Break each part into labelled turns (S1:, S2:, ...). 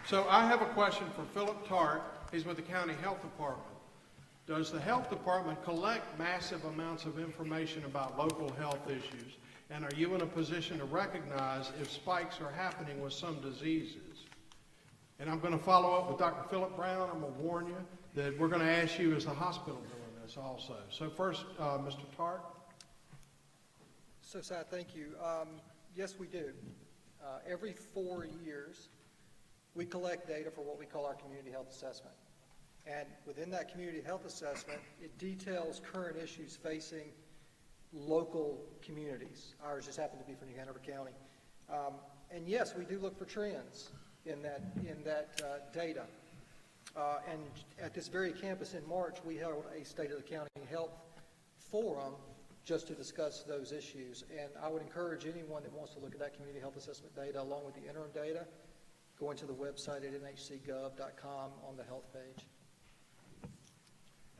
S1: So I have a question for Philip Tarte. He's with the County Health Department. Does the Health Department collect massive amounts of information about local health issues? And are you in a position to recognize if spikes are happening with some diseases? And I'm going to follow up with Dr. Philip Brown. I'm going to warn you that we're going to ask you, is the hospital doing this also? So first, Mr. Tarte.
S2: So, Si, thank you. Yes, we do. Every 4 years, we collect data for what we call our community health assessment. And within that community health assessment, it details current issues facing local communities. Ours just happened to be for New-Hanover County. And yes, we do look for trends in that data. And at this very campus in March, we held a State of the County Health Forum just to discuss those issues. And I would encourage anyone that wants to look at that community health assessment data along with the interim data, go into the website at nhcgov.com on the health page.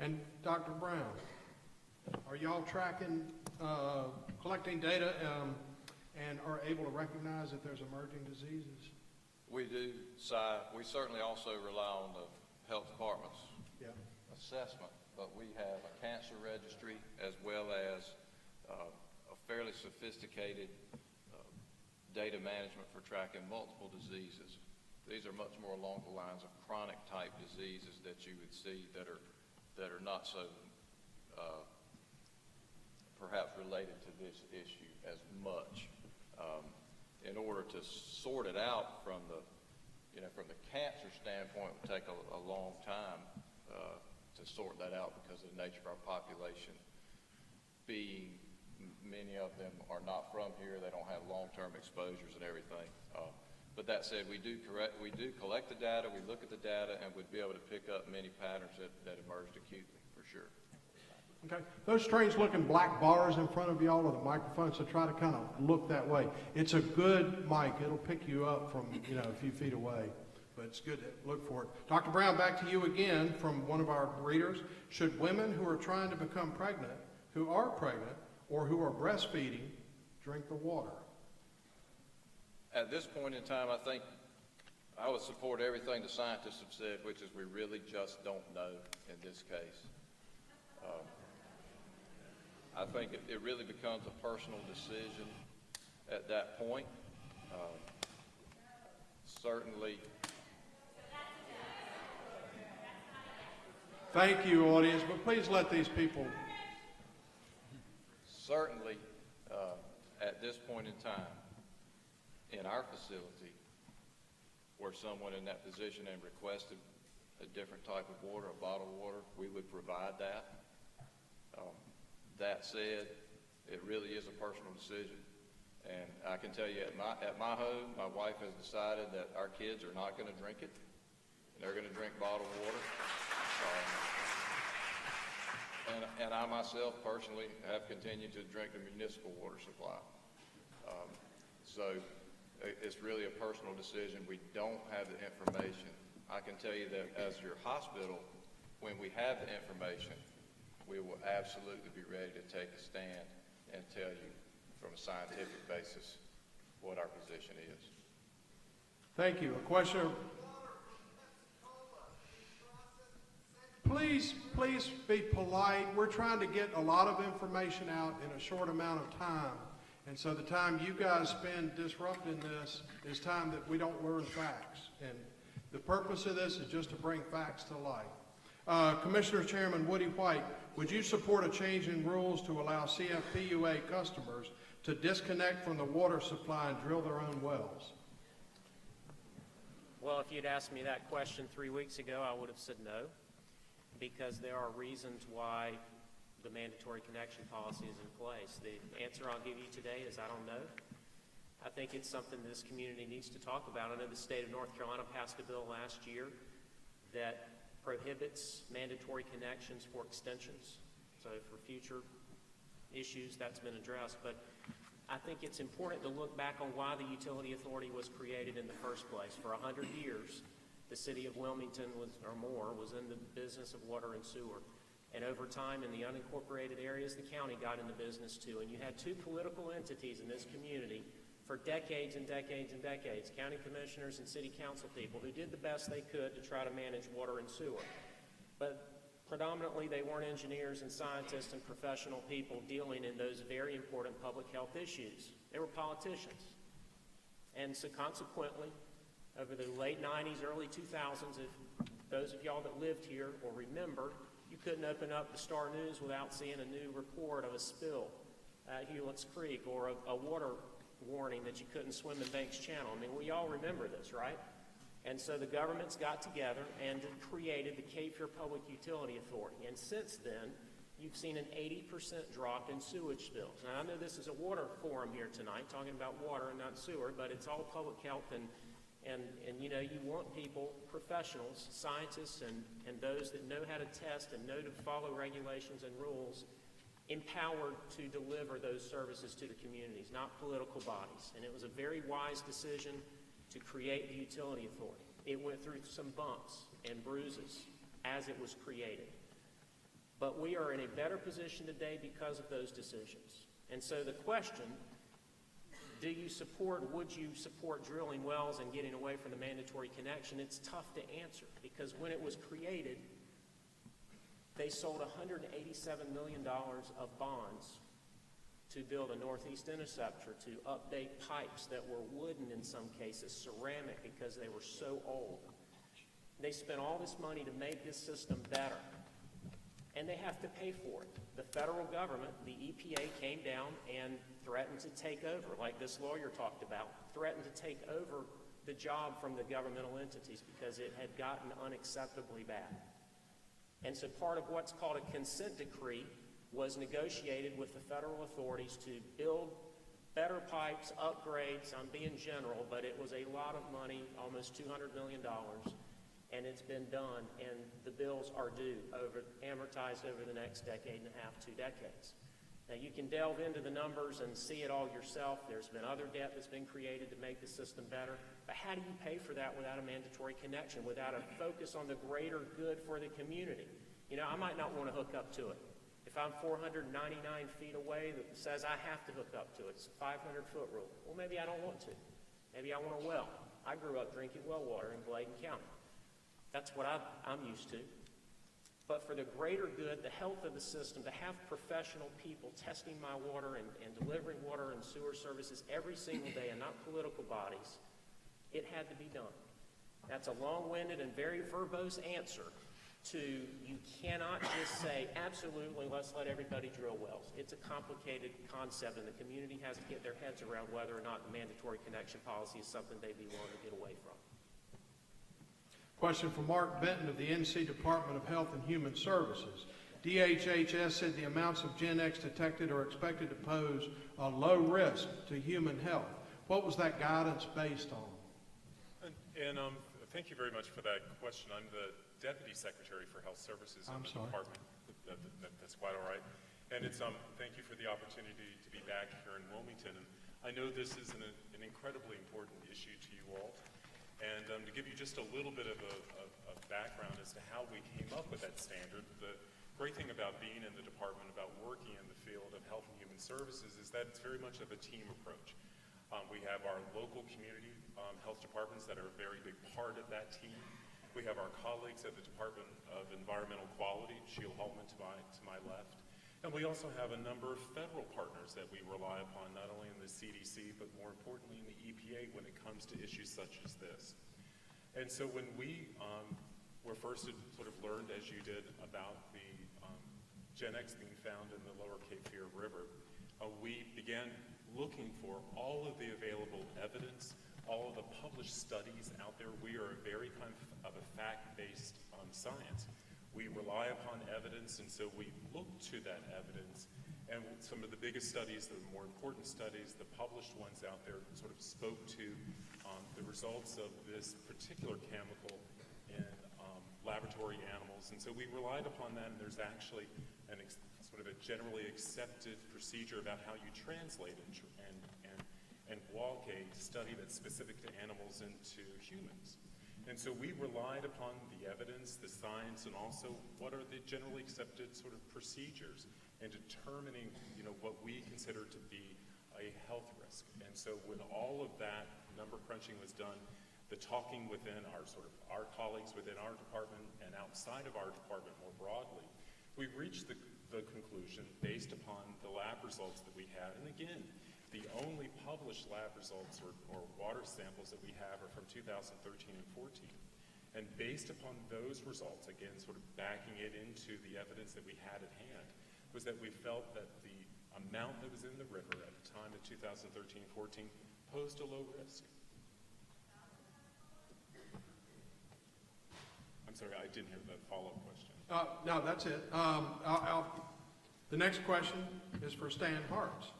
S1: And Dr. Brown, are y'all tracking, collecting data and are able to recognize if there's emerging diseases?
S3: We do, Si. We certainly also rely on the health department's assessment, but we have a cancer registry as well as a fairly sophisticated data management for tracking multiple diseases. These are much more along the lines of chronic type diseases that you would see that are not so perhaps related to this issue as much. In order to sort it out from the cancer standpoint, it would take a long time to sort that out because of the nature of our population being, many of them are not from here, they don't have long-term exposures and everything. But that said, we do collect the data, we look at the data, and would be able to pick up many patterns that emerged acutely, for sure.
S1: Okay. Those strange looking black bars in front of y'all are the microphones, so try to kind of look that way. It's a good mic. It'll pick you up from, a few feet away, but it's good to look for it. Dr. Brown, back to you again from one of our readers. Should women who are trying to become pregnant, who are pregnant, or who are breastfeeding, drink the water?
S3: At this point in time, I think I would support everything the scientists have said, which is we really just don't know in this case. I think it really becomes a personal decision at that point. Certainly.
S1: Thank you, audience, but please let these people.
S3: Certainly, at this point in time, in our facility, where someone in that position and requested a different type of water, a bottled water, we would provide that. That said, it really is a personal decision. And I can tell you at my home, my wife has decided that our kids are not going to drink it. They're going to drink bottled water. And I myself personally have continued to drink the municipal water supply. So it's really a personal decision. We don't have the information. I can tell you that as your hospital, when we have the information, we will absolutely be ready to take a stand and tell you from a scientific basis what our position is.
S1: Thank you. A question? Please be polite. We're trying to get a lot of information out in a short amount of time. And so the time you guys spend disrupting this is time that we don't learn facts. And the purpose of this is just to bring facts to light. Commissioner Chairman Woody White, would you support a change in rules to allow CFPUA customers to disconnect from the water supply and drill their own wells?
S4: Well, if you'd asked me that question 3 weeks ago, I would have said no, because there are reasons why the mandatory connection policy is in place. The answer I'll give you today is I don't know. I think it's something this community needs to talk about. I know the state of North Carolina passed a bill last year that prohibits mandatory connections for extensions. So for future issues, that's been addressed. But I think it's important to look back on why the utility authority was created in the first place. For 100 years, the city of Wilmington was in the business of water and sewer. And over time, in the unincorporated areas, the county got in the business too. And you had two political entities in this community for decades and decades and decades, county commissioners and city council people who did the best they could to try to manage water and sewer. But predominantly, they weren't engineers and scientists and professional people dealing in those very important public health issues. They were politicians. And so consequently, over the late 90s, early 2000s, if those of y'all that lived here or remember, you couldn't open up the Star News without seeing a new report of a spill at Hewlett's Creek or a water warning that you couldn't swim in Banks Channel. I mean, we all remember this, right? And so the governments got together and created the Cape Fear Public Utility Authority. And since then, you've seen an 80% drop in sewage spills. Now, I know this is a water forum here tonight, talking about water and not sewer, but it's all public health, and you know, you want people, professionals, scientists, and those that know how to test and know to follow regulations and rules, empowered to deliver those services to the communities, not political bodies. And it was a very wise decision to create the utility authority. It went through some bumps and bruises as it was created. But we are in a better position today because of those decisions. And so the question, would you support drilling wells and getting away from the mandatory connection? It's tough to answer, because when it was created, they sold $187 million of bonds to build a northeast interceptor, to update pipes that were wooden in some cases, ceramic, because they were so old. They spent all this money to make this system better, and they have to pay for it. The federal government, the EPA, came down and threatened to take over, like this lawyer talked about, threatened to take over the job from the governmental entities because it had gotten unacceptably bad. And so part of what's called a consent decree was negotiated with the federal authorities to build better pipes, upgrades. I'm being general, but it was a lot of money, almost $200 million, and it's been done, and the bills are due, amortized over the next decade and a half, 2 decades. Now, you can delve into the numbers and see it all yourself. There's been other debt that's been created to make the system better, but how do you pay for that without a mandatory connection, without a focus on the greater good for the community? You know, I might not want to hook up to it. If I'm 499 feet away, that says I have to hook up to it. It's a 500-foot rule. Well, maybe I don't want to. Maybe I want a well. I grew up drinking well water in Bladen County. That's what I'm used to. But for the greater good, the health of the system, to have professional people testing my water and delivering water and sewer services every single day, and not political bodies, it had to be done. That's a long-winded and very verbose answer to, you cannot just say, absolutely, let's let everybody drill wells. It's a complicated concept, and the community has to get their heads around whether or not the mandatory connection policy is something they'd be willing to get away from.
S1: Question from Mark Benton of the NC Department of Health and Human Services. DHHS said the amounts of GenX detected are expected to pose a low risk to human health. What was that guidance based on?
S5: And thank you very much for that question. I'm the Deputy Secretary for Health Services in the department. That's quite all right. And it's thank you for the opportunity to be back here in Wilmington. And I know this is an incredibly important issue to you all. And to give you just a little bit of a background as to how we came up with that standard, the great thing about being in the department, about working in the field of health and human services, is that it's very much of a team approach. We have our local community health departments that are a very big part of that team. We have our colleagues at the Department of Environmental Quality, Sheila Holman to my left. And we also have a number of federal partners that we rely upon, not only in the CDC, but more importantly in the EPA when it comes to issues such as this. And so when we were first sort of learned, as you did, about the GenX being found in the lower Cape Fear River, we began looking for all of the available evidence, all of the published studies out there. We are a very kind of a fact-based science. We rely upon evidence, and so we look to that evidence. And some of the biggest studies, the more important studies, the published ones out there, sort of spoke to the results of this particular chemical in laboratory animals. And so we relied upon that, and there's actually sort of a generally accepted procedure about how you translate and walk a study that's specific to animals into humans. And so we relied upon the evidence, the science, and also what are the generally accepted sort of procedures in determining, what we consider to be a health risk. And so when all of that number crunching was done, the talking within our colleagues within our department and outside of our department more broadly, we reached the conclusion based upon the lab results that we had. And again, the only published lab results or water samples that we have are from 2013 and 14. And based upon those results, again, sort of backing it into the evidence that we had at hand, was that we felt that the amount that was in the river at the time of 2013-14 posed a low risk. I'm sorry, I didn't hear the follow-up question.
S1: No, that's it. The next question is for Stan Hartz.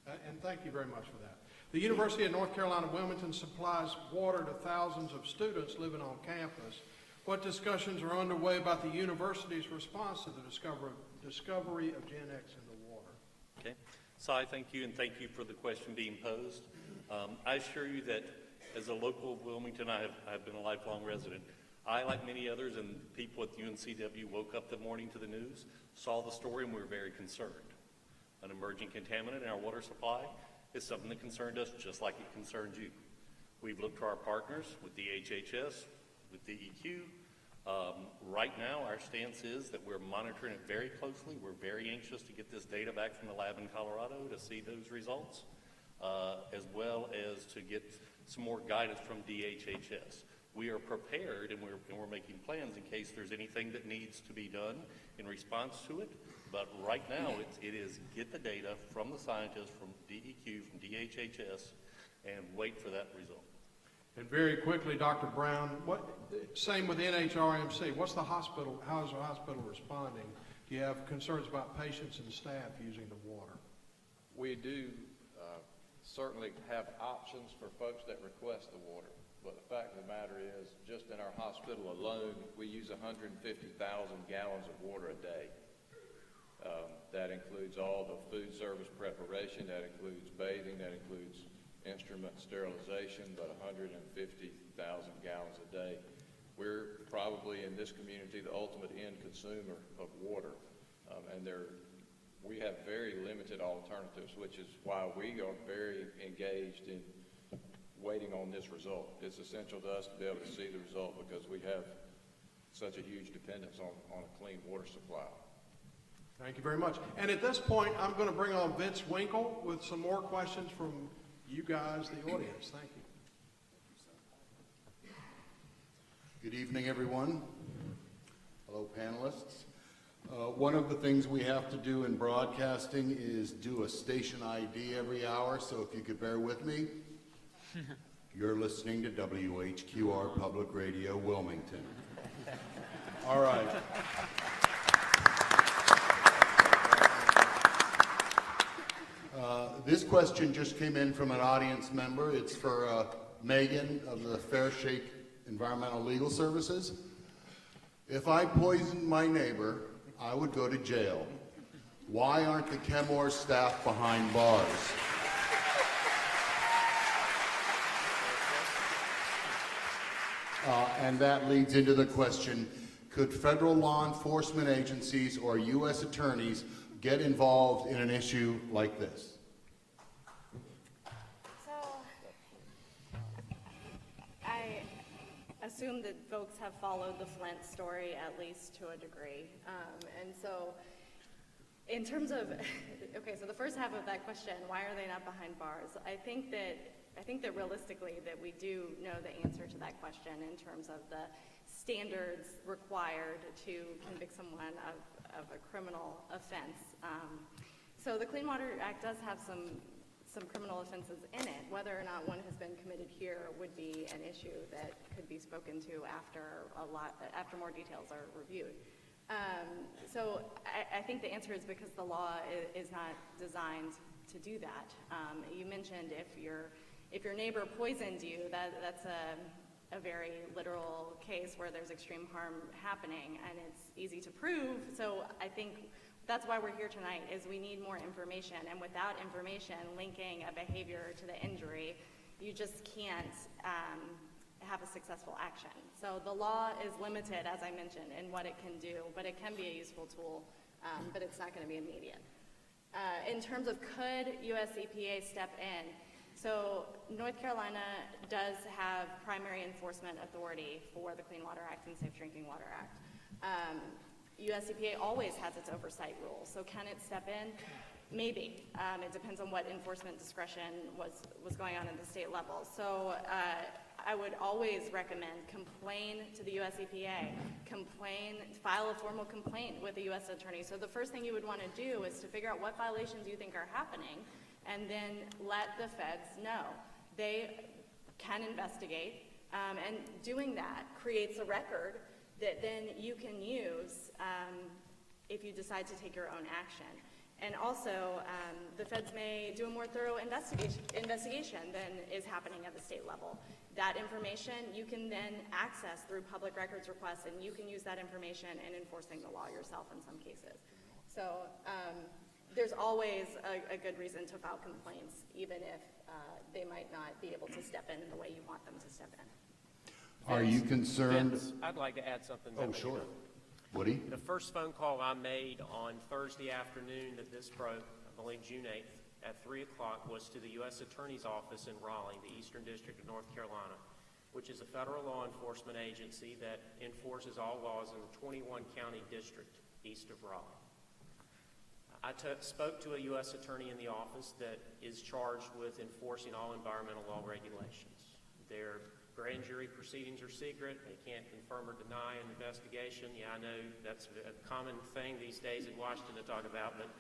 S1: And thank you very much for that. The University of North Carolina Wilmington supplies water to thousands of students living on campus. What discussions are underway about the university's response to the discovery of GenX in the water?
S6: Okay. So I thank you, and thank you for the question being posed. I assure you that as a local of Wilmington, I've been a lifelong resident. I, like many others and people at the UNCW, woke up the morning to the news, saw the story, and we were very concerned. An emerging contaminant in our water supply is something that concerned us just like it concerned you. We've looked to our partners with the HHS, with DEQ. Right now, our stance is that we're monitoring it very closely. We're very anxious to get this data back from the lab in Colorado to see those results, as well as to get some more guidance from DHHS. We are prepared, and we're making plans in case there's anything that needs to be done in response to it. But right now, it is get the data from the scientists, from DEQ, from DHHS, and wait for that result.
S1: And very quickly, Dr. Brown, same with NHRMC, how is the hospital responding? Do you have concerns about patients and staff using the water?
S3: We do certainly have options for folks that request the water. But the fact of the matter is, just in our hospital alone, we use 150,000 gallons of water a day. That includes all the food service preparation, that includes bathing, that includes instrument sterilization, but 150,000 gallons a day. We're probably in this community the ultimate end consumer of water, and we have very limited alternatives, which is why we are very engaged in waiting on this result. It's essential to us to be able to see the result because we have such a huge dependence on a clean water supply.
S1: Thank you very much. And at this point, I'm going to bring on Vince Winkle with some more questions from you guys, the audience. Thank you.
S7: Good evening, everyone. Hello, panelists. One of the things we have to do in broadcasting is do a station ID every hour, so if you could bear with me. You're listening to WHQR Public Radio, Wilmington. All right. This question just came in from an audience member. It's for Megan of the Fair Shake Environmental Legal Services. If I poisoned my neighbor, I would go to jail. Why aren't the Kenmore staff behind bars? And that leads into the question, could federal law enforcement agencies or U.S. attorneys get involved in an issue like this?
S8: So, I assume that folks have followed the Flint story at least to a degree. And so, in terms of, okay, so the first half of that question, why are they not behind bars? I think that realistically that we do know the answer to that question in terms of the standards required to convict someone of a criminal offense. So the Clean Water Act does have some criminal offenses in it. Whether or not one has been committed here would be an issue that could be spoken to after more details are reviewed. So I think the answer is because the law is not designed to do that. You mentioned if your neighbor poisoned you, that's a very literal case where there's extreme harm happening and it's easy to prove. So I think that's why we're here tonight, is we need more information, and without information linking a behavior to the injury, you just can't have a successful action. So the law is limited, as I mentioned, in what it can do, but it can be a useful tool, but it's not going to be immediate. In terms of could US EPA step in, so North Carolina does have primary enforcement authority for the Clean Water Act and Safe Drinking Water Act. US EPA always has its oversight rules, so can it step in? Maybe. It depends on what enforcement discretion was going on at the state level. So I would always recommend complain to the US EPA, file a formal complaint with the US attorney. So the first thing you would want to do is to figure out what violations you think are happening and then let the feds know. They can investigate, and doing that creates a record that then you can use if you decide to take your own action. And also, the feds may do a more thorough investigation than is happening at the state level. That information you can then access through public records requests, and you can use that information in enforcing the law yourself in some cases. So there's always a good reason to file complaints, even if they might not be able to step in the way you want them to step in.
S7: Are you concerned?
S4: Vince, I'd like to add something.
S7: Oh, sure. Woody?
S4: The first phone call I made on Thursday afternoon that this broke, I believe June 8th, at 3 o'clock, was to the U.S. Attorney's Office in Raleigh, the Eastern District of North Carolina, which is a federal law enforcement agency that enforces all laws in the 21-county district east of Raleigh. I spoke to a U.S. attorney in the office that is charged with enforcing all environmental law regulations. Their grand jury proceedings are secret. They can't confirm or deny an investigation. Yeah, I know that's a common thing these days in Washington to talk about, but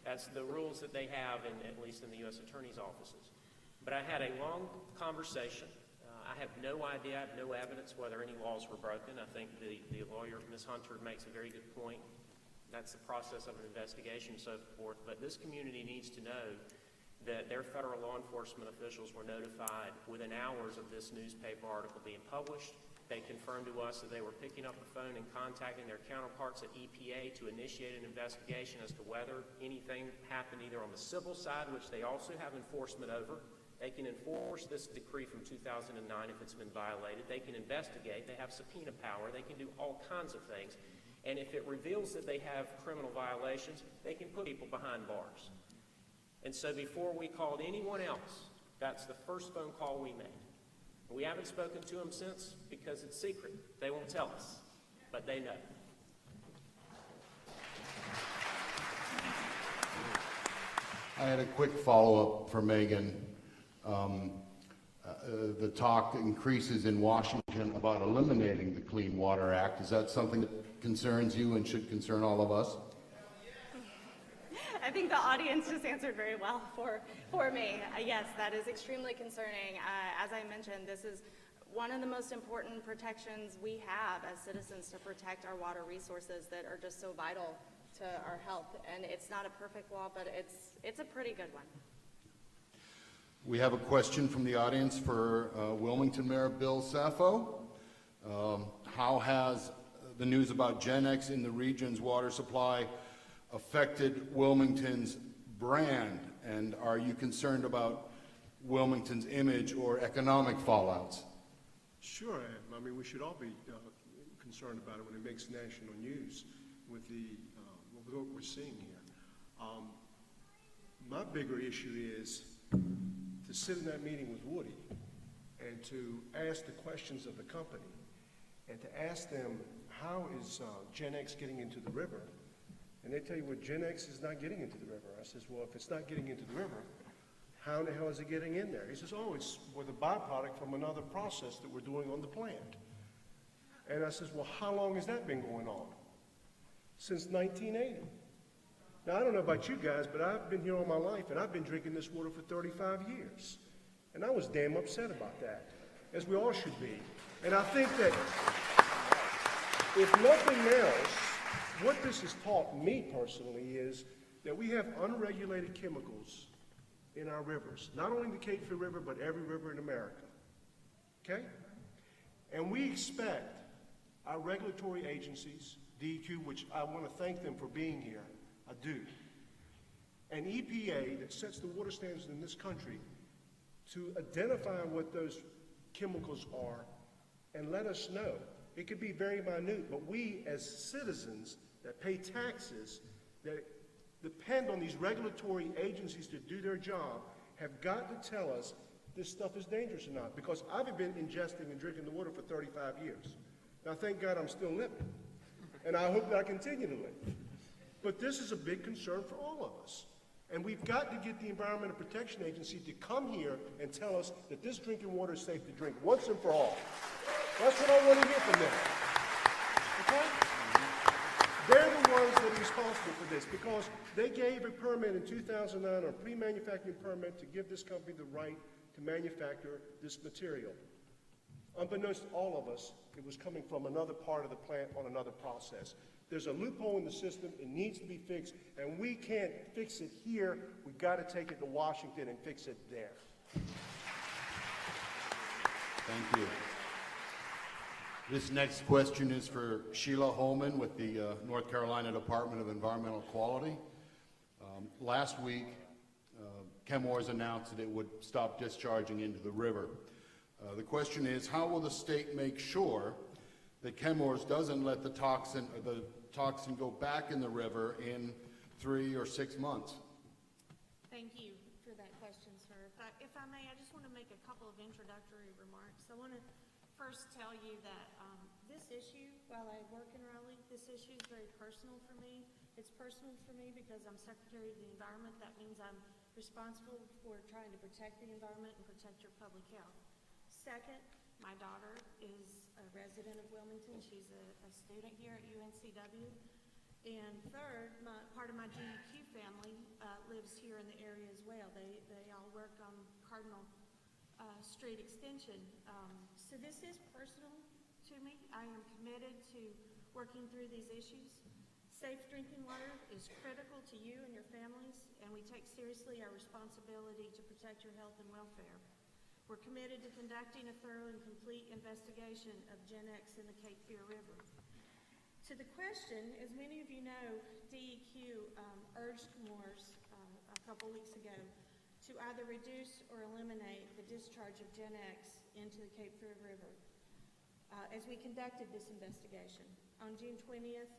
S4: that's the rules that they have, at least in the U.S. attorney's offices. But I had a long conversation. I have no idea, I have no evidence whether any laws were broken. I think the lawyer, Ms. Hunter, makes a very good point. That's the process of an investigation and so forth. But this community needs to know that their federal law enforcement officials were notified within hours of this newspaper article being published. They confirmed to us that they were picking up the phone and contacting their counterparts at EPA to initiate an investigation as to whether anything happened either on the civil side, which they also have enforcement over. They can enforce this decree from 2009 if it's been violated. They can investigate. They have subpoena power. They can do all kinds of things. And if it reveals that they have criminal violations, they can put people behind bars. And so before we called anyone else, that's the first phone call we made. We haven't spoken to them since because it's secret. They won't tell us, but they know.
S7: I had a quick follow-up for Megan. The talk increases in Washington about eliminating the Clean Water Act. Is that something that concerns you and should concern all of us?
S8: I think the audience just answered very well for me. Yes, that is extremely concerning. As I mentioned, this is one of the most important protections we have as citizens to protect our water resources that are just so vital to our health. And it's not a perfect law, but it's a pretty good one.
S7: We have a question from the audience for Wilmington Mayor Bill Saffo. How has the news about GenX in the region's water supply affected Wilmington's brand? And are you concerned about Wilmington's image or economic fallouts?
S9: Sure I am. I mean, we should all be concerned about it when it makes national news with what we're seeing here. My bigger issue is to sit in that meeting with Woody and to ask the questions of the company and to ask them, how is GenX getting into the river? And they tell you, well, GenX is not getting into the river. I says, well, if it's not getting into the river, how in the hell is it getting in there? He says, oh, it's with a byproduct from another process that we're doing on the plant. And I says, well, how long has that been going on? Since 1980. Now, I don't know about you guys, but I've been here all my life, and I've been drinking this water for 35 years. And I was damn upset about that, as we all should be. And I think that, if nothing else, what this has taught me personally is that we have unregulated chemicals in our rivers. Not only the Cape Fear River, but every river in America. Okay? And we expect our regulatory agencies, DEQ, which I want to thank them for being here, I do, and EPA that sets the water standards in this country to identify what those chemicals are and let us know. It could be very minute, but we as citizens that pay taxes, that depend on these regulatory agencies to do their job have got to tell us this stuff is dangerous or not, because I've been ingesting and drinking the water for 35 years. Now, thank God I'm still living, and I hope that I continue to live. But this is a big concern for all of us. And we've got to get the Environmental Protection Agency to come here and tell us that this drinking water is safe to drink once and for all. That's what I want to hear from them. Okay? They're the ones that are responsible for this, because they gave a permit in 2009, a pre-manufacturing permit, to give this company the right to manufacture this material. Unbeknownst to all of us, it was coming from another part of the plant on another process. There's a loophole in the system, it needs to be fixed, and we can't fix it here. We've got to take it to Washington and fix it there.
S7: Thank you. This next question is for Sheila Holman with the North Carolina Department of Environmental Quality. Last week, Chemours announced that it would stop discharging into the river. The question is, how will the state make sure that Chemours doesn't let the toxin go back in the river in 3 or 6 months?
S10: Thank you for that question, sir. If I may, I just want to make a couple of introductory remarks. I want to first tell you that this issue, while I work in Raleigh, this issue is very personal for me. It's personal for me because I'm Secretary of the Environment. That means I'm responsible for trying to protect the environment and protect your public health. Second, my daughter is a resident of Wilmington. She's a student here at UNCW. And third, part of my GEQ family lives here in the area as well. They all work on Cardinal Street Extension. So this is personal to me. I am committed to working through these issues. Safe drinking water is critical to you and your families, and we take seriously our responsibility to protect your health and welfare. We're committed to conducting a thorough and complete investigation of GenX in the Cape Fear River. To the question, as many of you know, DEQ urged Chemours a couple weeks ago to either reduce or eliminate the discharge of GenX into the Cape Fear River as we conducted this investigation. On June 20th,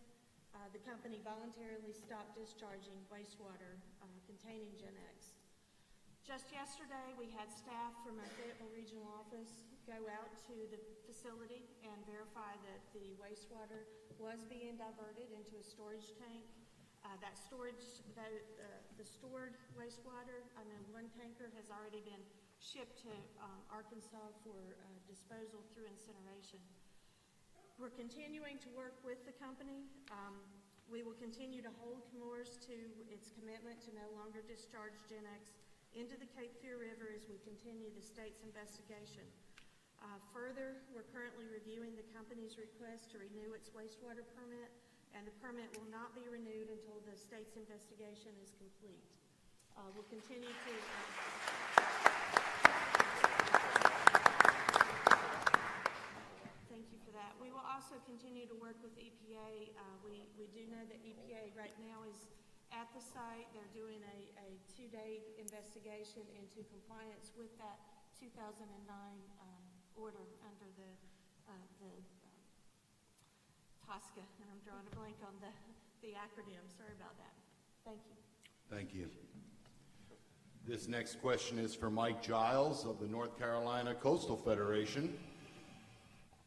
S10: the company voluntarily stopped discharging wastewater containing GenX. Just yesterday, we had staff from our Fayetteville Regional Office go out to the facility and verify that the wastewater was being diverted into a storage tank. The stored wastewater, one tanker has already been shipped to Arkansas for disposal through incineration. We're continuing to work with the company. We will continue to hold Chemours to its commitment to no longer discharge GenX into the Cape Fear River as we continue the state's investigation. Further, we're currently reviewing the company's request to renew its wastewater permit, and the permit will not be renewed until the state's investigation is complete. We'll continue to... Thank you for that. We will also continue to work with EPA. We do know that EPA right now is at the site. They're doing a 2-day investigation into compliance with that 2009 order under the TSCA, and I'm drawing a blank on the acronym. Sorry about that. Thank you.
S7: Thank you. This next question is for Mike Giles of the North Carolina Coastal Federation.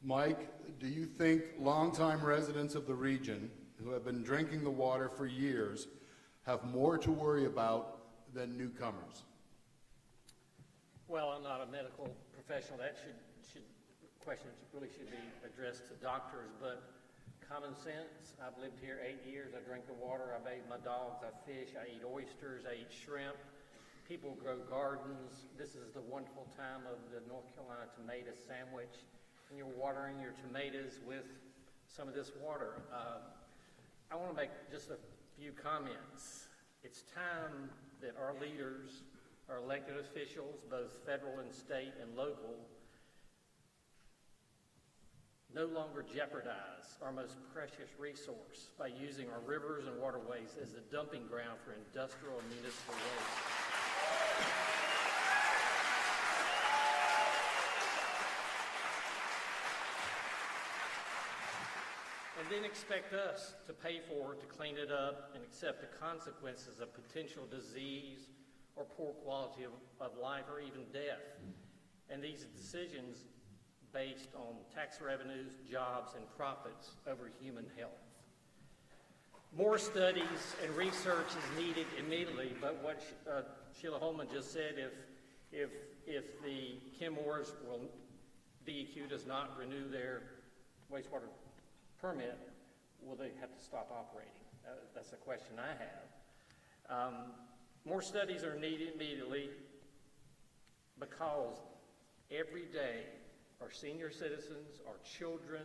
S7: Mike, do you think longtime residents of the region who have been drinking the water for years have more to worry about than newcomers?
S11: Well, I'm not a medical professional. That question really should be addressed to doctors, but common sense. I've lived here 8 years. I drink the water. I bathe my dogs. I fish. I eat oysters. I eat shrimp. People grow gardens. This is the wonderful time of the North Carolina tomato sandwich, and you're watering your tomatoes with some of this water. I want to make just a few comments. It's time that our leaders, our elected officials, both federal and state and local, no longer jeopardize our most precious resource by using our rivers and waterways as a dumping ground for industrial and municipal waste. and then expect us to pay for it, to clean it up, and accept the consequences of potential disease or poor quality of life or even death. And these decisions based on tax revenues, jobs, and profits over human health. More studies and research is needed immediately, but what Sheila Holman just said, if the Kenmores DEQ does not renew their wastewater permit, will they have to stop operating? That's a question I have. More studies are needed immediately because every day our senior citizens, our children,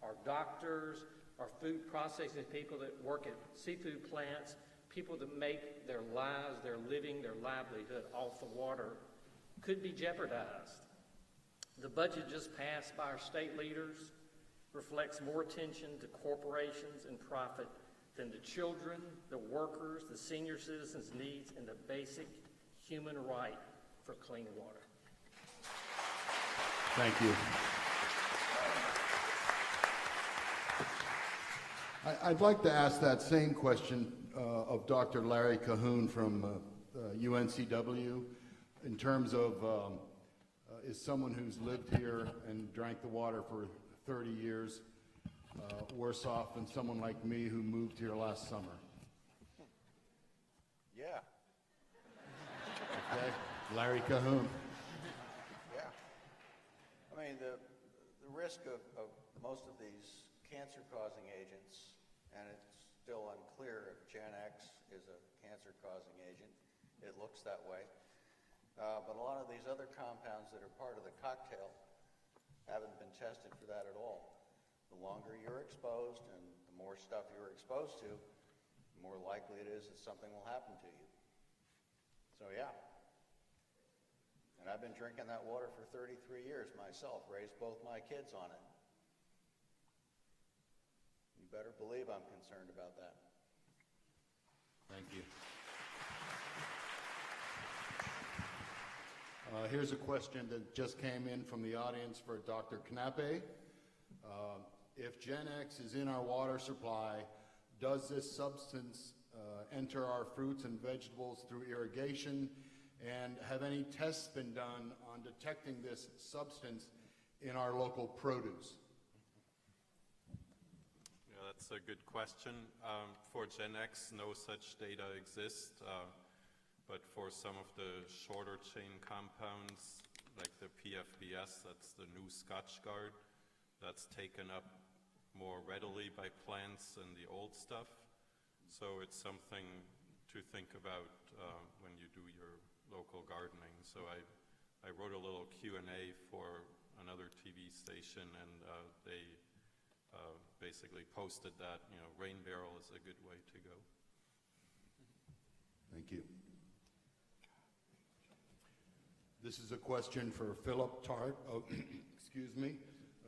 S11: our doctors, our food processing people that work at seafood plants, people that make their lives, their living, their livelihood off the water could be jeopardized. The budget just passed by our state leaders reflects more attention to corporations and profit than the children, the workers, the senior citizens' needs, and the basic human right for clean water.
S7: Thank you. I'd like to ask that same question of Dr. Larry Cahoon from UNCW in terms of is someone who's lived here and drank the water for 30 years worse off than someone like me who moved here last summer?
S12: Yeah,
S7: Okay, Larry Cahoon.
S12: yeah. I mean, the risk of most of these cancer-causing agents, and it's still unclear if GenX is a cancer-causing agent. It looks that way. But a lot of these other compounds that are part of the cocktail haven't been tested for that at all. The longer you're exposed and the more stuff you're exposed to, the more likely it is that something will happen to you. So yeah. And I've been drinking that water for 33 years myself, raised both my kids on it. You better believe I'm concerned about that.
S7: Thank you. Here's a question that just came in from the audience for Dr. Knappe. If GenX is in our water supply, does this substance enter our fruits and vegetables through irrigation? And have any tests been done on detecting this substance in our local produce?
S13: Yeah, that's a good question. For GenX, no such data exists. But for some of the shorter chain compounds, like the PFBS, that's the new Scotch Guard, that's taken up more readily by plants than the old stuff. So it's something to think about when you do your local gardening. So I wrote a little Q&A for another TV station, and they basically posted that, rain barrel is a good way to go.
S7: Thank you. This is a question for Philip Tarte, excuse me,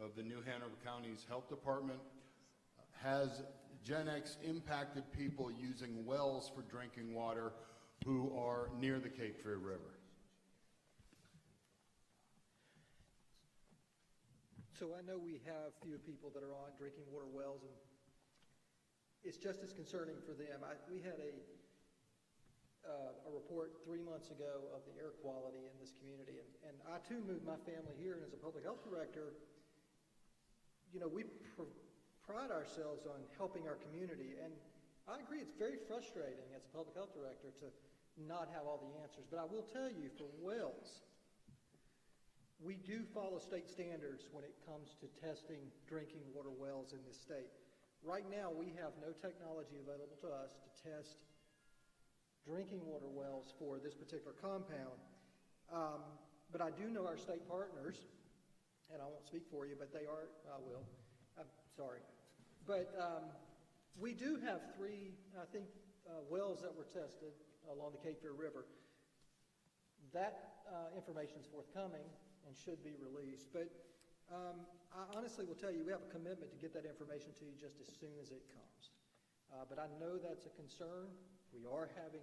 S7: of the New-Hanover-County's Health Department. Has GenX impacted people using wells for drinking water who are near the Cape Fear River?
S2: So I know we have few people that are on drinking water wells, and it's just as concerning for them. We had a report 3 months ago of the air quality in this community, and I too moved my family here, and as a public health director, we pride ourselves on helping our community, and I agree it's very frustrating as a public health director to not have all the answers, but I will tell you, for wells, we do follow state standards when it comes to testing drinking water wells in this state. Right now, we have no technology available to us to test drinking water wells for this particular compound. But I do know our state partners, and I won't speak for you, but they are, I will. I'm sorry. But we do have 3, I think, wells that were tested along the Cape Fear River. That information is forthcoming and should be released. But I honestly will tell you, we have a commitment to get that information to you just as soon as it comes. But I know that's a concern. We are having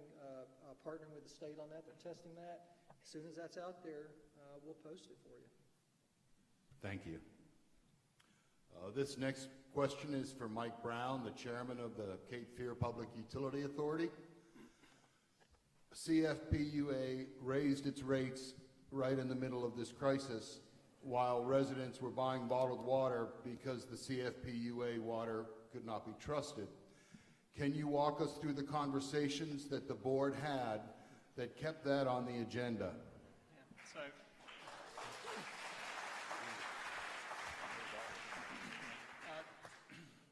S2: partnering with the state on that. They're testing that. As soon as that's out there, we'll post it for you.
S7: Thank you. This next Question is for Mike Brown, the chairman of the Cape Fear Public Utility Authority. CFPUA raised its rates right in the middle of this crisis while residents were buying bottled water because the CFPUA water could not be trusted. Can you walk us through the conversations that the board had that kept that on the agenda?
S14: So,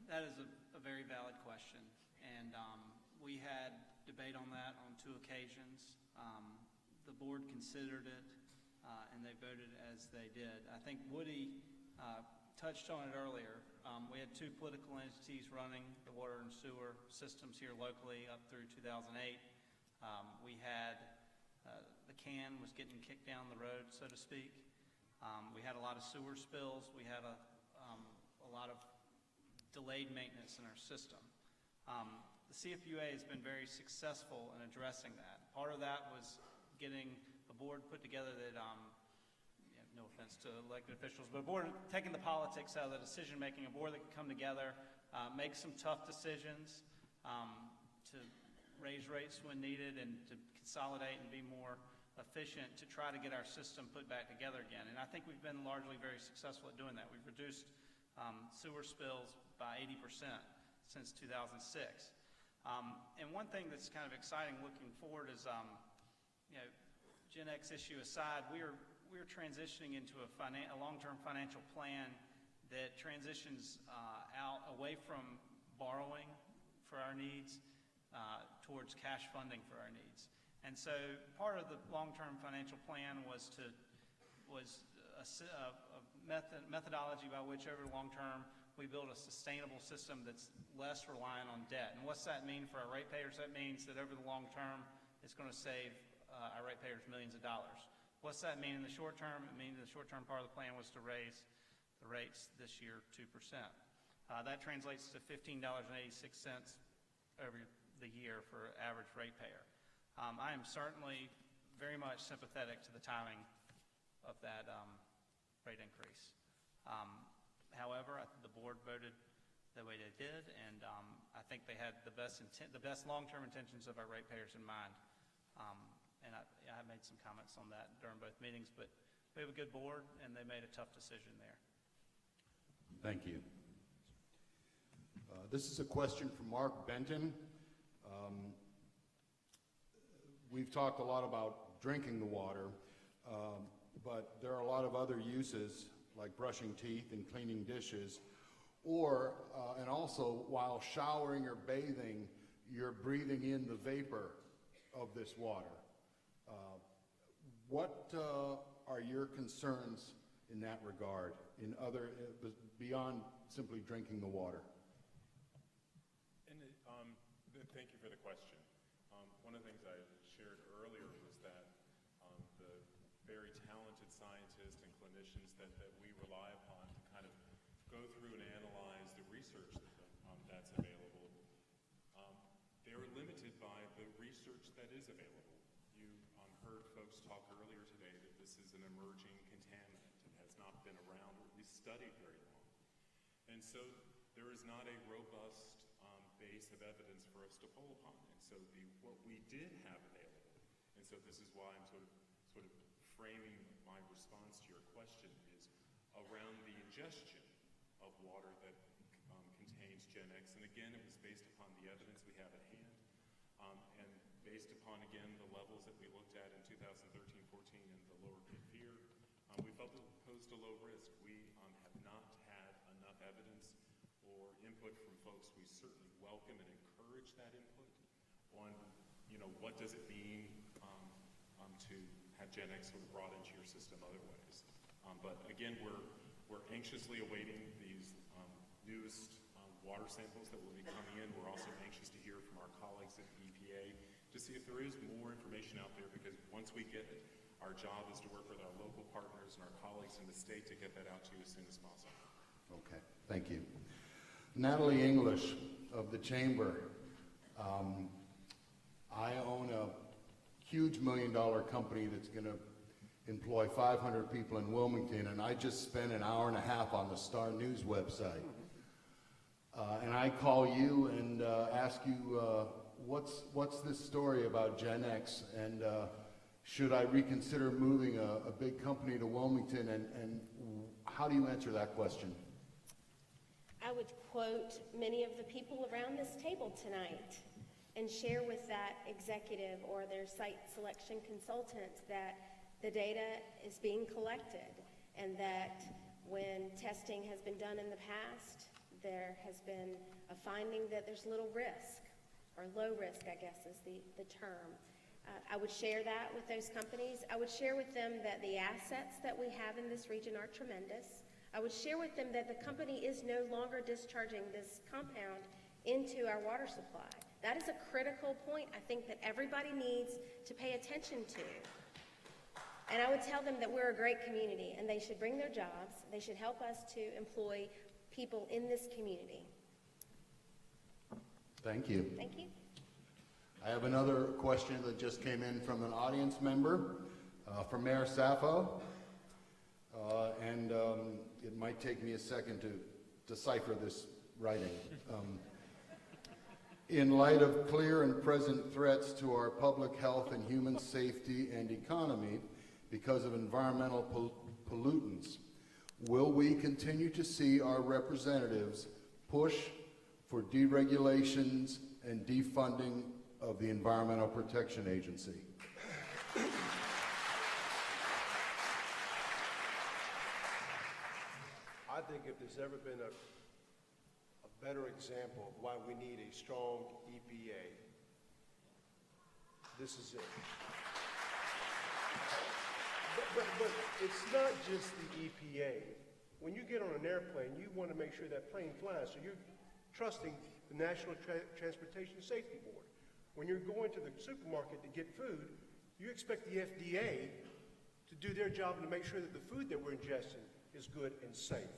S14: that is a very valid question, and we had debate on that on 2 occasions. The board considered it, and they voted as they did. I think Woody touched on it earlier. We had 2 political entities running the water and sewer systems here locally up through 2008. We had the can was getting kicked down the road, so to speak. We had a lot of sewer spills. We had a lot of delayed maintenance in our system. The CFUA has been very successful in addressing that. Part of that was getting a board put together that, no offense to elected officials, but a board taking the politics out of the decision-making, a board that could come together, make some tough decisions to raise rates when needed and to consolidate and be more efficient to try to get our system put back together again. And I think we've been largely very successful at doing that. We've reduced sewer spills by 80% since 2006. And one thing that's kind of exciting looking forward is, GenX issue aside, we're transitioning into a long-term financial plan that transitions out away from borrowing for our needs towards cash funding for our needs. And so part of the long-term financial plan was a methodology by which over the long term we build a sustainable system that's less reliant on debt. And what's that mean for our ratepayers? That means that over the long term it's going to save our ratepayers millions of dollars. What's that mean in the short term? It means the short-term part of the plan was to raise the rates this year 2%. That translates to $15.86 over the year for average ratepayer. I am certainly very much sympathetic to the timing of that rate increase. However, the board voted the way they did, and I think they had the best long-term intentions of our ratepayers in mind. And I made some comments on that during both meetings, but we have a good board, and they made a tough decision there.
S7: Thank you. This is a question from Mark Benton. We've talked a lot about drinking the water, but there are a lot of other uses like brushing teeth and cleaning dishes, and also while showering or bathing, you're breathing in the vapor of this water. What are your concerns in that regard, beyond simply drinking the water?
S5: And thank you for the question. One of the things I shared earlier was that the very talented scientists and clinicians that we rely upon to kind of go through and analyze the research that's available, they're limited by the research that is available. You heard folks talk earlier today that this is an emerging contaminant and has not been around or at least studied very long. And so there is not a robust base of evidence for us to pull upon. And so what we did have available, and so this is why I'm sort of framing my response to your question, is around the ingestion of water that contains GenX. And again, it was based upon the evidence we have at hand, and based upon, again, the levels that we looked at in 2013-14 in the lower Cape Fear. We felt it posed a low risk. We have not had enough evidence or input from folks. We certainly welcome and encourage that input on, what does it mean to have GenX sort of brought into your system other ways. But again, we're anxiously awaiting these newest water samples that will be coming in. We're also anxious to hear from our colleagues at the EPA to see if there is more information out there, because once we get it, our job is to work with our local partners and our colleagues in the state to get that out to you as soon as possible.
S7: Okay, thank you. Natalie English of the Chamber. I own a huge $1 million company that's going to employ 500 people in Wilmington, and I just spent an hour and a half on the Star News website. And I call you and ask you, what's this story about GenX, and should I reconsider moving a big company to Wilmington, and how do you answer that question?
S15: I would quote many of the people around this table tonight and share with that executive or their site selection consultant that the data is being collected, and that when testing has been done in the past, there has been a finding that there's little risk, or low risk, I guess is the term. I would share that with those companies. I would share with them that the assets that we have in this region are tremendous. I would share with them that the company is no longer discharging this compound into our water supply. That is a critical point I think that everybody needs to pay attention to. And I would tell them that we're a great community and they should bring their jobs. They should help us to employ people in this community.
S7: Thank you.
S15: Thank you.
S7: I have another question that just came in from an audience member, from Mayor Sappho. And it might take me a second to decipher this writing. In light of clear and present threats to our public health and human safety and economy because of environmental pollutants, will we continue to see our representatives push for deregulations and defunding of the Environmental Protection Agency?
S9: I think if there's ever been a better example of why we need a strong EPA, this is it. But it's not just the EPA. When you get on an airplane, you want to make sure that plane flies, so you're trusting the National Transportation Safety Board. When you're going to the supermarket to get food, you expect the FDA to do their job and to make sure that the food that we're ingesting is good and safe.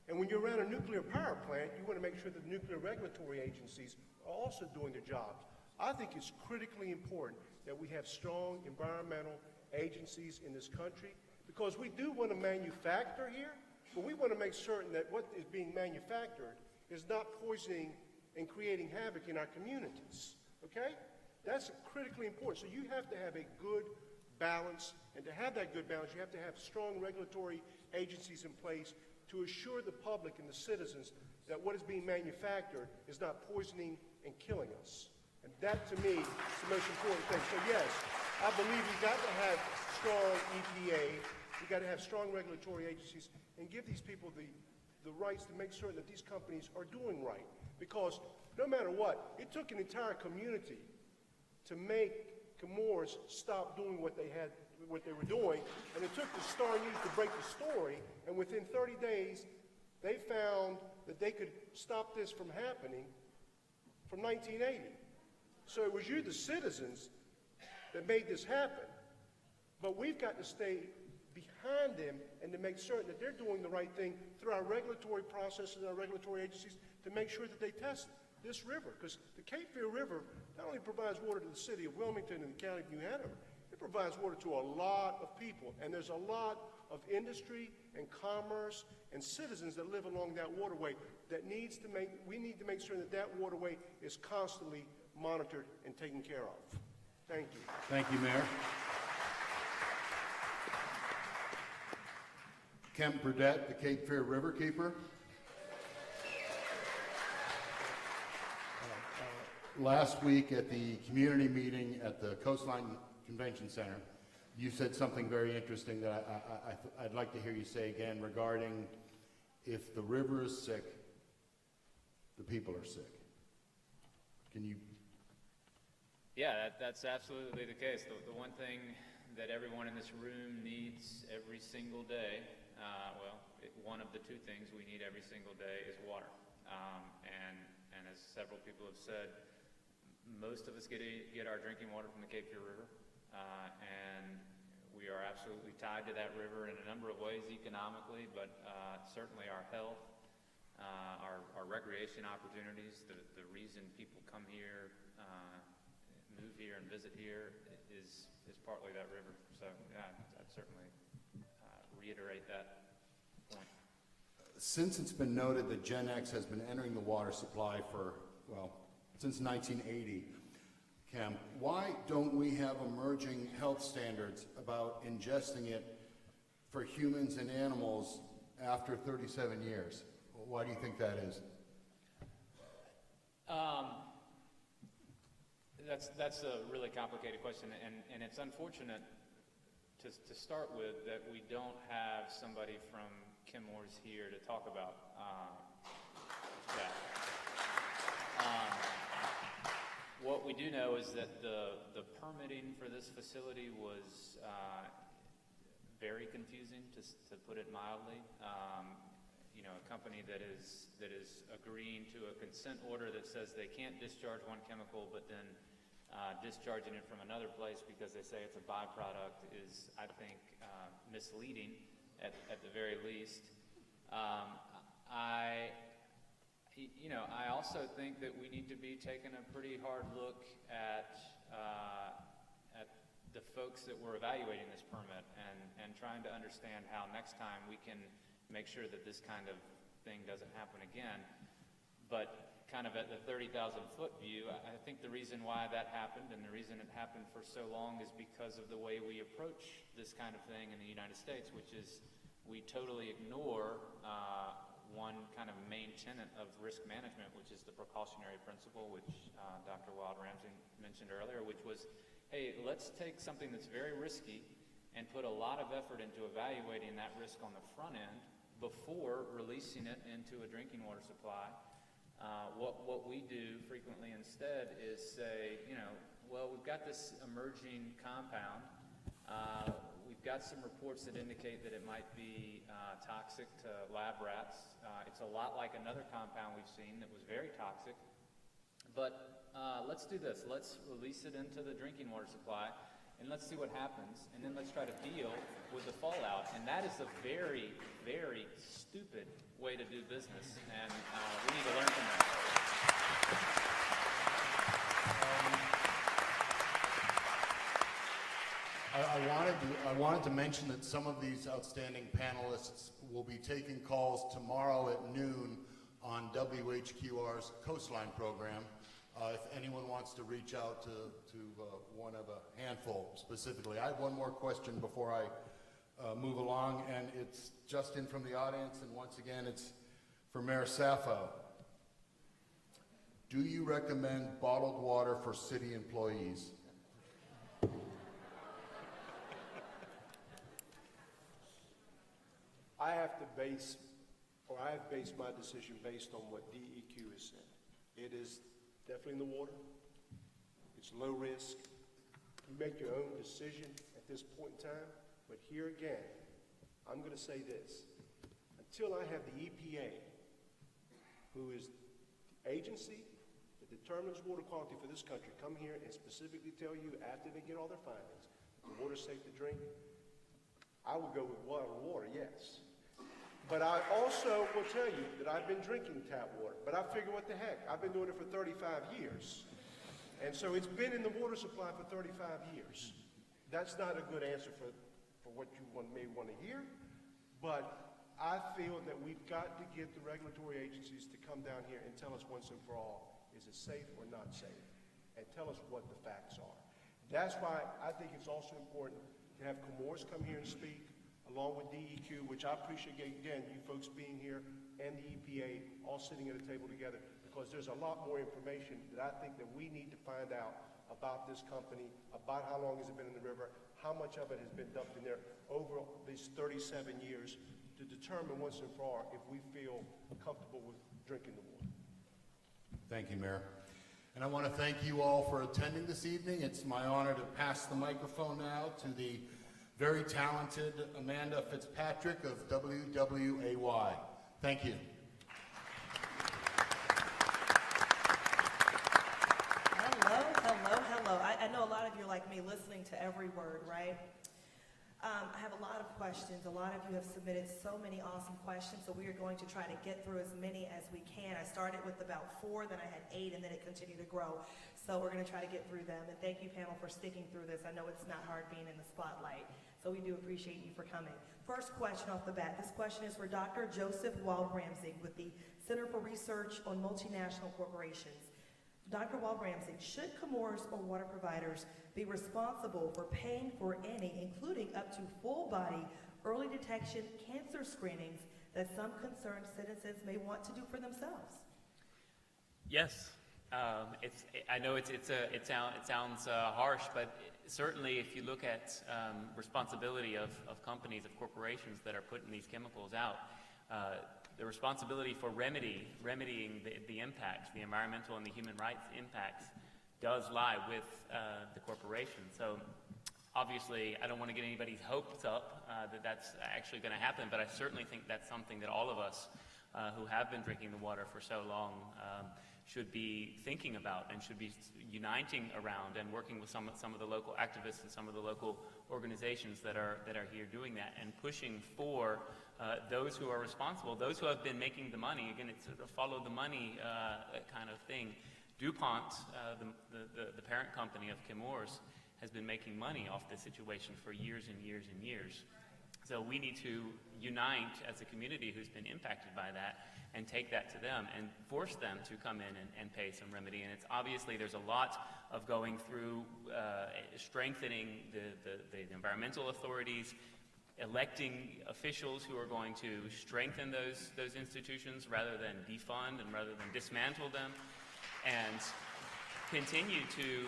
S9: And when you're around a nuclear power plant, you want to make sure that the nuclear regulatory agencies are also doing their jobs. I think it's critically important that we have strong environmental agencies in this country, because we do want to manufacture here, but we want to make certain that what is being manufactured is not poisoning and creating havoc in our communities, okay? That's critically important. So you have to have a good balance, and to have that good balance, you have to have strong regulatory agencies in place to assure the public and the citizens that what is being manufactured is not poisoning and killing us. And that, to me, is the most important thing. So yes, I believe we've got to have strong EPA, we've got to have strong regulatory agencies, and give these people the rights to make sure that these companies are doing right. Because no matter what, it took an entire community to make Comores stop doing what they were doing, and it took the Star News to break the story, and within 30 days, they found that they could stop this from happening from 1980. So it was you, the citizens, that made this happen. But we've got to stay behind them and to make certain that they're doing the right thing through our regulatory processes and our regulatory agencies to make sure that they test this river. Because the Cape Fear River not only provides water to the city of Wilmington and the county of New Hanover, it provides water to a lot of people. And there's a lot of industry and commerce and citizens that live along that waterway that we need to make sure that that waterway is constantly monitored and taken care of. Thank you.
S7: Thank you, Mayor. Kemp Burdette, the Cape Fear Riverkeeper. Last week at the community meeting at the Coastline Convention Center, you said something very interesting that I'd like to hear you say again regarding if the river is sick, the people are sick. Can you?
S16: Yeah, that's absolutely the case. The one thing that everyone in this room needs every single day, one of the two things we need every single day is water. And as several people have said, most of us get our drinking water from the Cape Fear River, and we are absolutely tied to that river in a number of ways economically, but certainly our health, our recreation opportunities, the reason people come here, move here and visit here is partly that river. So yeah, I'd certainly reiterate that point.
S7: since it's been noted that GenX has been entering the water supply for, well, since 1980, Kemp, why don't we have emerging health standards about ingesting it for humans and animals after 37 years? Why do you think that is?
S16: That's a really complicated question, and it's unfortunate to start with that we don't have somebody from Kenmore's here to talk about that. What we do know is that the permitting for this facility was very confusing, to put it mildly. A company that is agreeing to a consent order that says they can't discharge one chemical, but then discharging it from another place because they say it's a byproduct is, I think, misleading at the very least. I also think that we need to be taking a pretty hard look at the folks that were evaluating this permit and trying to understand how next time we can make sure that this kind of thing doesn't happen again. But kind of at the 30,000-foot view, I think the reason why that happened and the reason it happened for so long is because of the way we approach this kind of thing in the United States, which is we totally ignore one kind of main tenet of risk management, which is the precautionary principle, which Dr. Wild-Ramsey mentioned earlier, which was, hey, let's take something that's very risky and put a lot of effort into evaluating that risk on the front end before releasing it into a drinking water supply. What we do frequently instead is say, well, we've got this emerging compound. We've got some reports that indicate that it might be toxic to lab rats. It's a lot like another compound we've seen that was very toxic. But let's do this. Let's release it into the drinking water supply, and let's see what happens, and then let's try to deal with the fallout. And that is a very, very stupid way to do business, and we need to learn from that.
S7: I wanted to mention that some of these outstanding panelists will be taking calls tomorrow at noon on WHQR's Coastline program. If anyone wants to reach out to one of a handful specifically. I have one more question before I move along, and it's just in from the audience, and once again, it's for Mayor Sappho. Do you recommend bottled water for city employees?
S9: I have based my decision based on what DEQ has said. It is definitely in the water. It's low risk. You make your own decision at this point in time, but here again, I'm going to say this. Until I have the EPA, who is the agency that determines water quality for this country, come here and specifically tell you after they get all their findings, the water's safe to drink, I would go with bottled water, yes. But I also will tell you that I've been drinking tap water, but I figure what the heck, I've been doing it for 35 years. And so it's been in the water supply for 35 years. That's not a good answer for what you may want to hear, but I feel that we've got to get the regulatory agencies to come down here and tell us once and for all, is it safe or not safe? And tell us what the facts are. That's why I think it's also important to have Chemours come here and speak, along with DEQ, which I appreciate, again, you folks being here, and the EPA all sitting at a table together, because there's a lot more information that I think that we need to find out about this company, about how long has it been in the river, how much of it has been dumped in there over these 37 years to determine once and for all if we feel comfortable with drinking the water.
S7: Thank you, Mayor. And I want to thank you all for attending this evening. It's my honor to pass the microphone now to the very talented Amanda Fitzpatrick of WWAY. Thank you.
S17: Hello. I know a lot of you are like me, listening to every word, right? I have a lot of questions. A lot of you have submitted so many awesome questions, so we are going to try to get through as many as we can. I started with about 4, then I had 8, and then it continued to grow. So we're going to try to get through them. And thank you, panel, for sticking through this. I know it's not hard being in the spotlight. So we do appreciate you for coming. First question off the bat. This question is for Dr. Joseph Wald-Ramsey with the Center for Research on Multinational Corporations. Dr. Wald-Ramsey, should Chemours or water providers be responsible for paying for any, including up to full-body early detection cancer screenings that some concerned citizens may want to do for themselves?
S18: Yes. I know it sounds harsh, but certainly if you look at responsibility of companies, of corporations that are putting these chemicals out, the responsibility for remedying the impacts, the environmental and the human rights impacts, does lie with the corporation. So obviously, I don't want to get anybody's hopes up that that's actually going to happen, but I certainly think that's something that all of us who have been drinking the water for so long should be thinking about and should be uniting around and working with some of the local activists and some of the local organizations that are here doing that and pushing for those who are responsible, those who have been making the money. Again, it's sort of follow the money kind of thing. DuPont, the parent company of Chemours, has been making money off this situation for years and years and years. So we need to unite as a community who's been impacted by that and take that to them and force them to come in and pay some remedy. And it's obviously there's a lot of going through strengthening the environmental authorities, electing officials who are going to strengthen those institutions rather than defund and rather than dismantle them, and continue to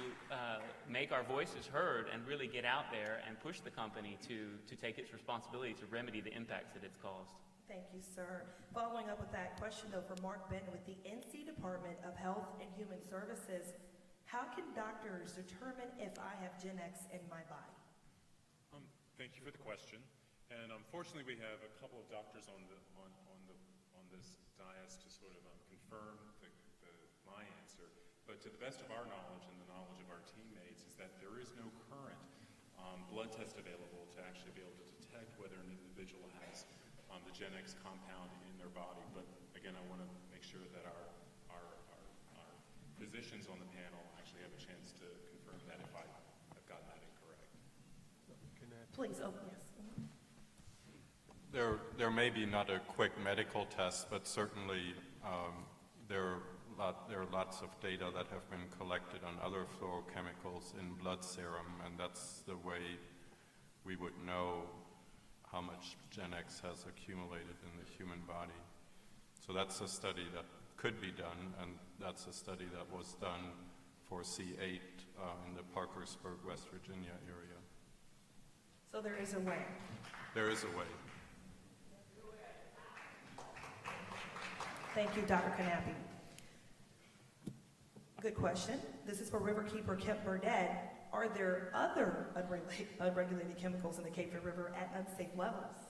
S18: make our voices heard and really get out there and push the company to take its responsibility to remedy the impacts that it's caused.
S17: Thank you, sir. Following up with that question, though, for Mark Benton with the NC Department of Health and Human Services, how can doctors determine if I have GenX in my body?
S5: Thank you for the question. And unfortunately, we have a couple of doctors on this dais to sort of confirm my answer. But to the best of our knowledge and the knowledge of our teammates is that there is no current blood test available to actually be able to detect whether an individual has the GenX compound in their body. But again, I want to make sure that our physicians on the panel actually have a chance to confirm that if I've gotten that incorrect.
S17: Please, oh, yes.
S13: There may be not a quick medical test, but certainly there are lots of data that have been collected on other fluorochemicals in blood serum, and that's the way we would know how much GenX has accumulated in the human body. So that's a study that could be done, and that's a study that was done for C8 in the Parkersburg, West Virginia area.
S17: So there is a way.
S13: There is a way.
S17: Thank you, Dr. Knappy. Good question. This is for Riverkeeper Kemp, Burdette. Are there other unregulated chemicals in the Cape Fear River at unsafe levels?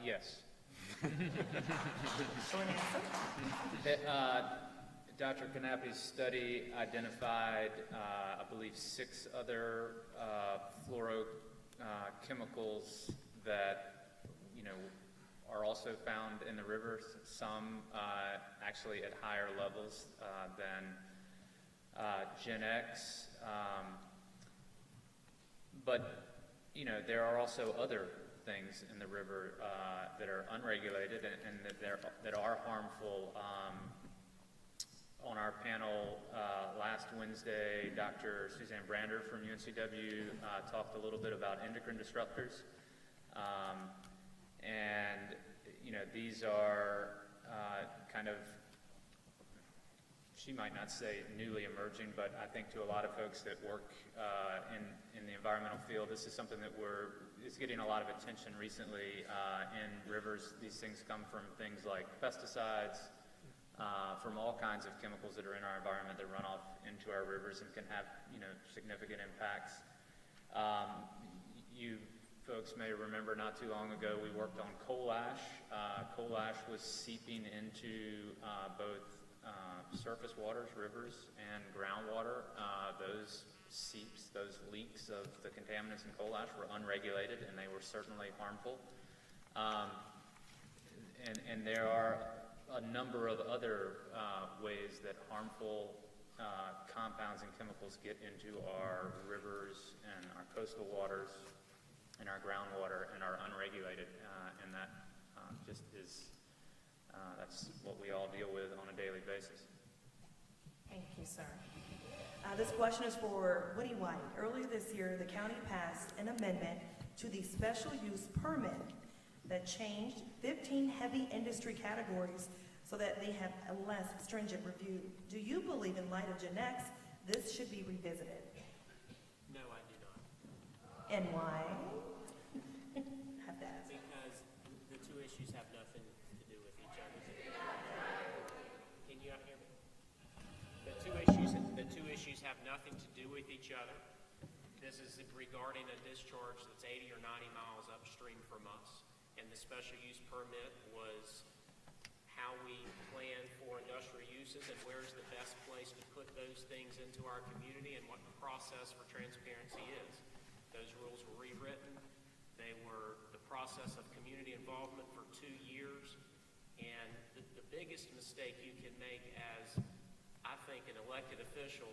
S16: Yes.
S17: Short answer.
S16: Dr. Knappy's study identified, I believe, 6 other fluorochemicals that, are also found in the rivers, some actually at higher levels than GenX. But, there are also other things in the river that are unregulated and that are harmful. On our panel last Wednesday, Dr. Suzanne Brander from UNCW talked a little bit about endocrine disruptors. And, these are kind of, she might not say newly emerging, but I think to a lot of folks that work in the environmental field, this is something that is getting a lot of attention recently in rivers. These things come from things like pesticides, from all kinds of chemicals that are in our environment that run off into our rivers and can have, significant impacts. You folks may remember not too long ago we worked on coal ash. Coal ash was seeping into both surface waters, rivers, and groundwater. Those seeps, those leaks of the contaminants in coal ash were unregulated, and they were certainly harmful. And there are a number of other ways that harmful
S18: compounds and chemicals get into our rivers and our coastal waters and our groundwater and are unregulated, and that just is, that's what we all deal with on a daily basis.
S17: Thank you, sir. This question is for Woody White. Earlier this year, the county passed an amendment to the special use permit that changed 15 heavy industry categories so that they have a less stringent review. Do you believe, in light of GenX, this should be revisited?
S4: No, I do not.
S17: And why? Have to ask.
S4: Because the two issues have nothing to do with each other. Can you not hear me? The two issues have nothing to do with each other. This is regarding a discharge that's 80 or 90 miles upstream from us. And the special use permit was how we plan for industrial uses and where's the best place to put those things into our community and what the process for transparency is. Those rules were rewritten. They were the process of community involvement for 2 years. And the biggest mistake you can make as, I think, an elected official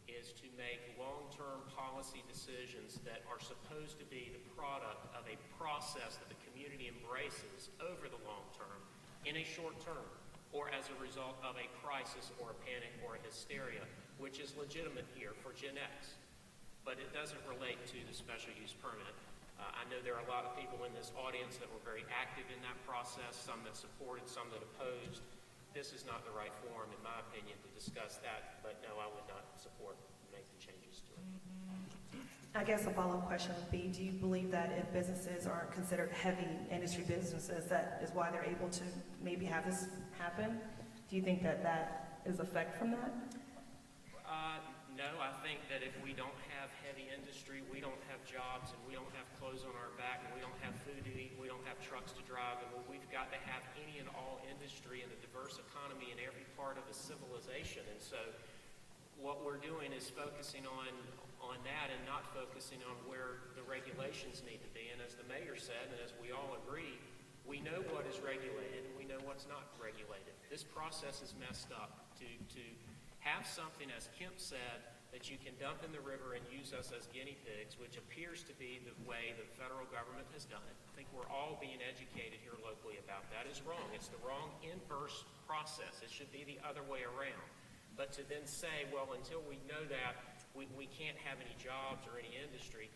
S4: is to make long-term policy decisions that are supposed to be the product of a process that the community embraces over the long term in a short term, or as a result of a crisis or a panic or a hysteria, which is legitimate here for GenX. But it doesn't relate to the special use permit. I know there are a lot of people in this audience that were very active in that process, some that supported, some that opposed. This is not the right forum, in my opinion, to discuss that, but no, I would not support making changes to it.
S17: I guess a follow-up question would be, do you believe that if businesses aren't considered heavy industry businesses, that is why they're able to maybe have this happen? Do you think that that is effect from that?
S4: No, I think that if we don't have heavy industry, we don't have jobs, and we don't have clothes on our back, and we don't have food to eat, we don't have trucks to drive, and we've got to have any and all industry and a diverse economy in every part of a civilization. And so what we're doing is focusing on that and not focusing on where the regulations need to be. And as the mayor said, and as we all agree, we know what is regulated and we know what's not regulated. This process is messed up. To have something, as Kemp said, that you can dump in the river and use us as guinea pigs, which appears to be the way the federal government has done it. I think we're all being educated here locally about that is wrong. It's the wrong inverse process. It should be the other way around. But to then say, well, until we know that, we can't have any jobs or any industry.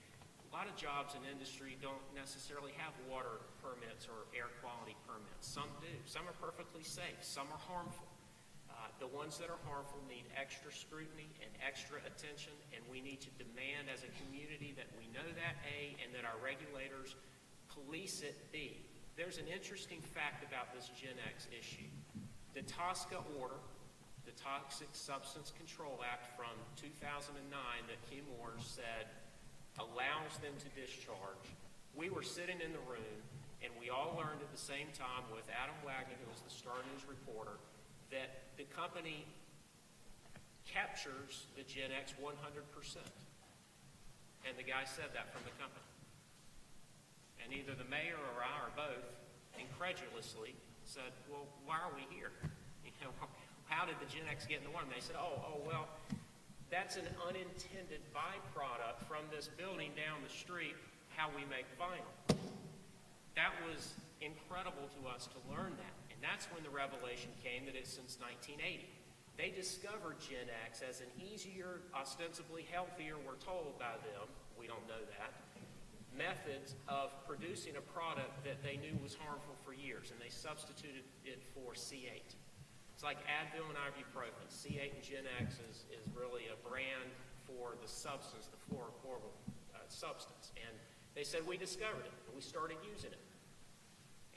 S4: A lot of jobs in industry don't necessarily have water permits or air quality permits. Some do. Some are perfectly safe. Some are harmful. The ones that are harmful need extra scrutiny and extra attention, and we need to demand as a community that we know that, A, and that our regulators police it, B. There's an interesting fact about this GenX issue. The TSCA order, the Toxic Substance Control Act from 2009 that Kim Moore said allows them to discharge. We were sitting in the room, and we all learned at the same time with Adam Wagner, who was the Star News reporter, that the company captures the GenX 100%. And the guy said that from the company. And either the mayor or I or both incredulously said, well, why are we here? You know, how did the GenX get in the water? And they said, well, that's an unintended byproduct from this building down the street, how we make vinyl. That was incredible to us to learn that. And that's when the revelation came that it's since 1980. They discovered GenX as an easier, ostensibly healthier, we're told by them, we don't know that, methods of producing a product that they knew was harmful for years, and they substituted it for C8. It's like Advil and ibuprofen. C8 and GenX is really a brand for the substance, the fluorochloral substance. And they said, we discovered it, and we started using it.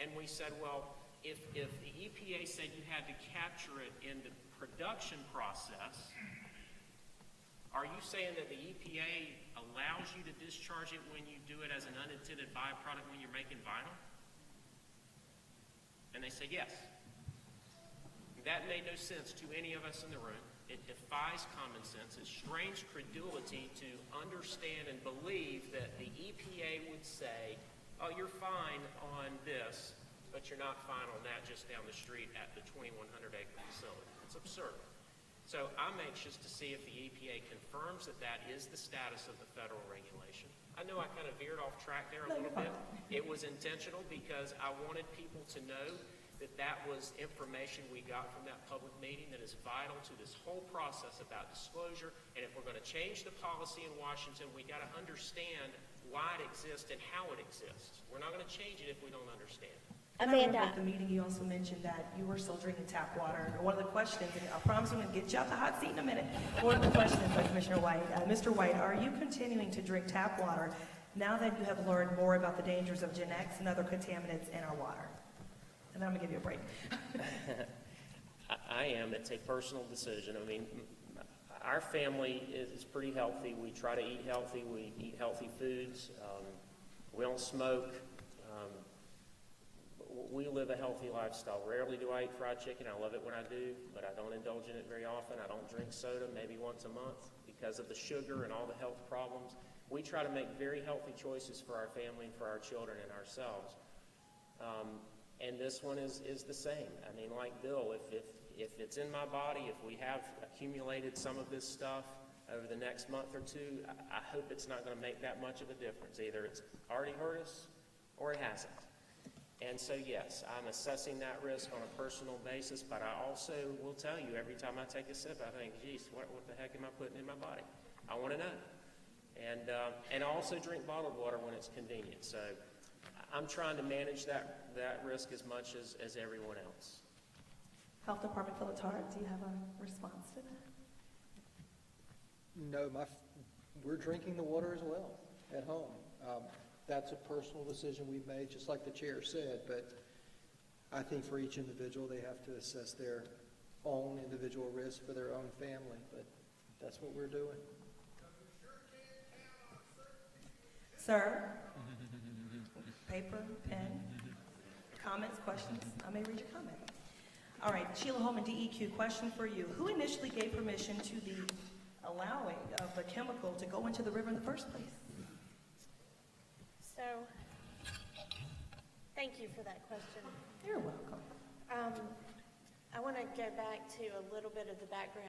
S4: And we said, well, if the EPA said you had to capture it in the production process, are you saying that the EPA allows you to discharge it when you do it as an unintended byproduct when you're making vinyl? And they said yes. That made no sense to any of us in the room. It defies common sense. It strains credulity to understand and believe that the EPA would say, oh, you're fine on this, but you're not fine on that just down the street at the 2,100-acre facility. It's absurd. So I'm anxious to see if the EPA confirms that that is the status of the federal regulation. I know I kind of veered off track there a little bit. It was intentional because I wanted people to know that that was information we got from that public meeting that is vital to this whole process about disclosure. And if we're going to change the policy in Washington, we got to understand why it exists and how it exists. We're not going to change it if we don't understand.
S17: Amanda. At the meeting, you also mentioned that you were still drinking tap water. One of the questions, and I promise I'm going to get you out the hot seat in a minute. One of the questions by Commissioner White, Mr. White, are you continuing to drink tap water now that you have learned more about the dangers of GenX and other contaminants in our water? And then I'm going to give you a break.
S4: I am. It's a personal decision. I mean, our family is pretty healthy. We try to eat healthy. We eat healthy foods. We don't smoke. We live a healthy lifestyle. Rarely do I eat fried chicken. I love it when I do, but I don't indulge in it very often. I don't drink soda, maybe once a month, because of the sugar and all the health problems. We try to make very healthy choices for our family and for our children and ourselves. And this one is the same. I mean, like Bill, if it's in my body, if we have accumulated some of this stuff over the next month or two, I hope it's not going to make that much of a difference. Either it's already hurt us or it hasn't. And so, yes, I'm assessing that risk on a personal basis, but I also will tell you every time I take a sip, I think, geez, what the heck am I putting in my body? I want to know. And I also drink bottled water when it's convenient. So I'm trying to manage that risk as much as everyone else.
S17: Health Department, Philip Tarte, do you have a response to that?
S2: No, we're drinking the water as well at home. That's a personal decision we've made, just like the chair said, but I think for each individual, they have to assess their own individual risk for their own family, but that's what we're doing.
S17: Sir? Paper, pen, comments, questions? I may read your comment. All right, Sheila Holman, DEQ, question for you. Who initially gave permission to the allowing of the chemical to go into the river in the first place?
S10: So, thank you for that question.
S17: You're welcome.
S10: I want to go back to a little bit of the background